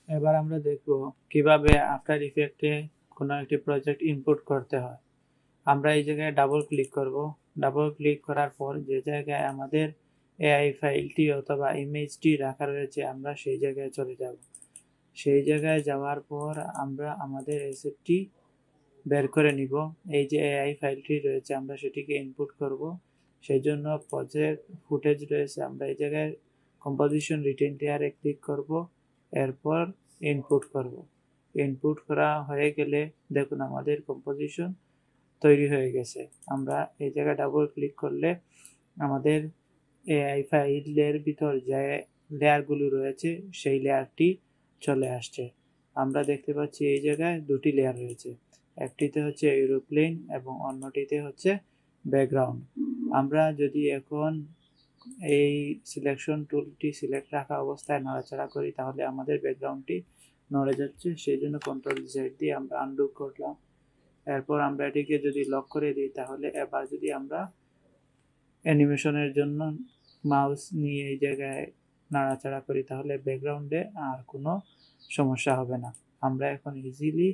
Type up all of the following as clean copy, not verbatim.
এবার আমরা দেখব কিভাবে আফটার ইফেক্টে কোনো একটি প্রজেক্ট ইনপুট করতে হয়। আমরা এই জায়গায় ডাবল ক্লিক করব। ডাবল ক্লিক করার পর যে জায়গায় আমাদের এআই ফাইলটি অথবা ইমেজটি রাখা রয়েছে আমরা সেই জায়গায় চলে যাব। সেই জায়গায় যাওয়ার পর আমরা আমাদের অ্যাসেটটি বের করে নিব। এই যে এআই ফাইলটি রয়েছে আমরা সেটিকে ইনপুট করব। সেই জন্য প্রজেক্ট ফুটেজ রয়েছে, আমরা এই জায়গায় কম্পোজিশন রিটেন লেয়ারে ক্লিক করব, এরপর ইনপুট করব। ইনপুট করা হয়ে গেলে দেখুন আমাদের কম্পোজিশন তৈরি হয়ে গেছে। আমরা এই জায়গায় ডাবল ক্লিক করলে আমাদের এআই ফাইলের ভিতর যে লেয়ারগুলো রয়েছে সেই লেয়ারটি চলে আসছে। আমরা দেখতে পাচ্ছি এই জায়গায় দুটি লেয়ার রয়েছে, একটিতে হচ্ছে এরোপ্লেন এবং অন্যটিতে হচ্ছে ব্যাকগ্রাউন্ড। আমরা যদি এখন এই সিলেকশন টুলটি সিলেক্ট রাখা অবস্থায় নাড়াচাড়া করি তাহলে আমাদের ব্যাকগ্রাউন্ডটি নড়ে যাচ্ছে, সেই জন্য কন্ট্রোল জেড দিয়ে আমরা আনডু করলাম। এরপর আমরা এটিকে যদি লক করে দিই তাহলে এবার যদি আমরা অ্যানিমেশনের জন্য মাউস নিয়ে এই জায়গায় নাড়াচাড়া করি তাহলে ব্যাকগ্রাউন্ডে আর কোনো সমস্যা হবে না। আমরা এখন ইজিলি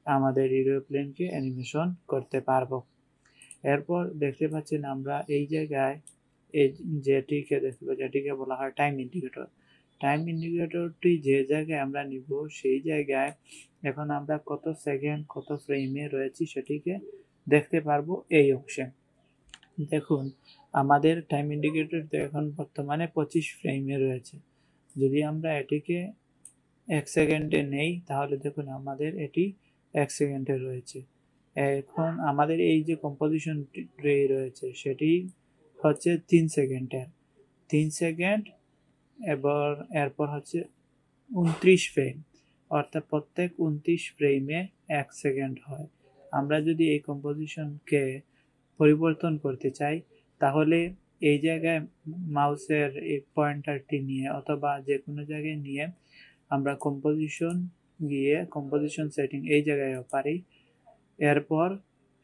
আমাদের এরোপ্লেনকে অ্যানিমেশন করতে পারবো। এরপর দেখতে পাচ্ছেন আমরা এই জায়গায় এই যেটিকে বলা হয় টাইম ইন্ডিকেটর। টাইম ইন্ডিকেটরটি যে জায়গায় আমরা নিব সেই জায়গায় এখন আমরা কত সেকেন্ড কত ফ্রেমে রয়েছি সেটিকে দেখতে পারবো এই অংশে। দেখুন আমাদের টাইম ইন্ডিকেটর তো এখন বর্তমানে 25 ফ্রেমে রয়েছে। যদি আমরা এটিকে 1 সেকেন্ডে নেই তাহলে দেখুন আমাদের এটি 1 সেকেন্ডে রয়েছে। এখন আমাদের এই যে কম্পোজিশন রয়েছে সেটি হচ্ছে 3 সেকেন্ডের। 3 সেকেন্ড এবার এরপর হচ্ছে 29 ফ্রেম, অর্থাৎ প্রত্যেক 29 ফ্রেমে 1 সেকেন্ড হয়। আমরা যদি এই কম্পোজিশনকে পরিবর্তন করতে চাই তাহলে এই জায়গায় মাউসের এই পয়েন্টারটি নিয়ে অথবা যে কোনো জায়গায় নিয়ে আমরা কম্পোজিশন গিয়ে কম্পোজিশন সেটিং এই জায়গায় পারি। এরপর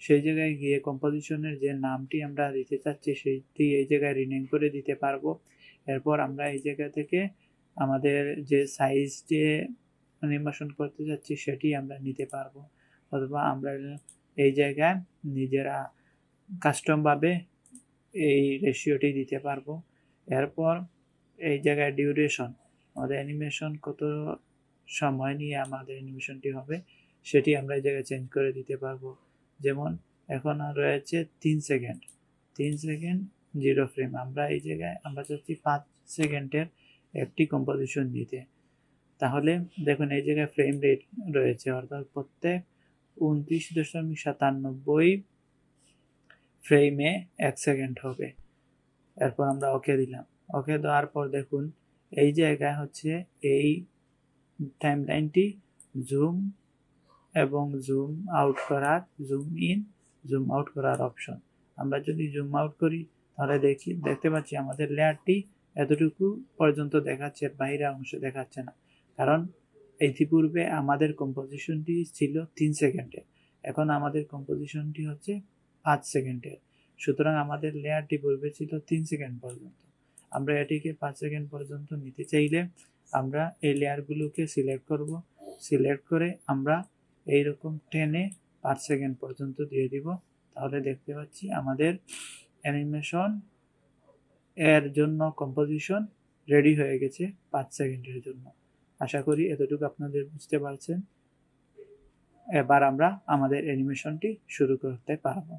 সেই জায়গায় গিয়ে কম্পোজিশনের যে নামটি আমরা দিতে চাচ্ছি সেইটি এই জায়গায় রিনেম করে দিতে পারবো। এরপর আমরা এই জায়গা থেকে আমাদের যে সাইজ যে অ্যানিমেশন করতে যাচ্ছি সেটি আমরা নিতে পারবো, অথবা আমরা এই জায়গায় নিজেরা কাস্টমভাবে এই রেশিওটি দিতে পারবো। এরপর এই জায়গায় ডিউরেশন, আমাদের অ্যানিমেশন কত সময় নিয়ে আমাদের অ্যানিমেশনটি হবে সেটি আমরা এই জায়গায় চেঞ্জ করে দিতে পারবো। যেমন এখন রয়েছে 3 সেকেন্ড, 3 সেকেন্ড 0 ফ্রেম, আমরা এই জায়গায় আমরা চাচ্ছি 5 সেকেন্ডের একটি কম্পোজিশন দিতে। তাহলে দেখুন এই জায়গায় ফ্রেম রেট রয়েছে, অর্থাৎ প্রত্যেক 29.97 ফ্রেমে 1 সেকেন্ড হবে। এরপর আমরা ওকে দিলাম। ওকে দেওয়ার পর দেখুন এই জায়গায় হচ্ছে এই টাইমলাইনটি জুম এবং জুম আউট করার, জুম ইন জুম আউট করার অপশন। আমরা যদি জুম আউট করি তাহলে দেখতে পাচ্ছি আমাদের লেয়ারটি এতটুকু পর্যন্ত দেখাচ্ছে, বাইরের অংশ দেখাচ্ছে না, কারণ ইতিপূর্বে আমাদের কম্পোজিশনটি ছিল 3 সেকেন্ডে, এখন আমাদের কম্পোজিশনটি হচ্ছে 5 সেকেন্ডের। সুতরাং আমাদের লেয়ারটি পূর্বে ছিল 3 সেকেন্ড পর্যন্ত। আমরা এটিকে 5 সেকেন্ড পর্যন্ত নিতে চাইলে আমরা এই লেয়ারগুলোকে সিলেক্ট করব। সিলেক্ট করে আমরা এইরকম টেনে 5 সেকেন্ড পর্যন্ত দিয়ে দিব। তাহলে দেখতে পাচ্ছি আমাদের অ্যানিমেশন এর জন্য কম্পোজিশন রেডি হয়ে গেছে 5 সেকেন্ডের জন্য। আশা করি এতটুকু আপনাদের বুঝতে পারছেন। এবার আমরা আমাদের অ্যানিমেশনটি শুরু করতে পারবো।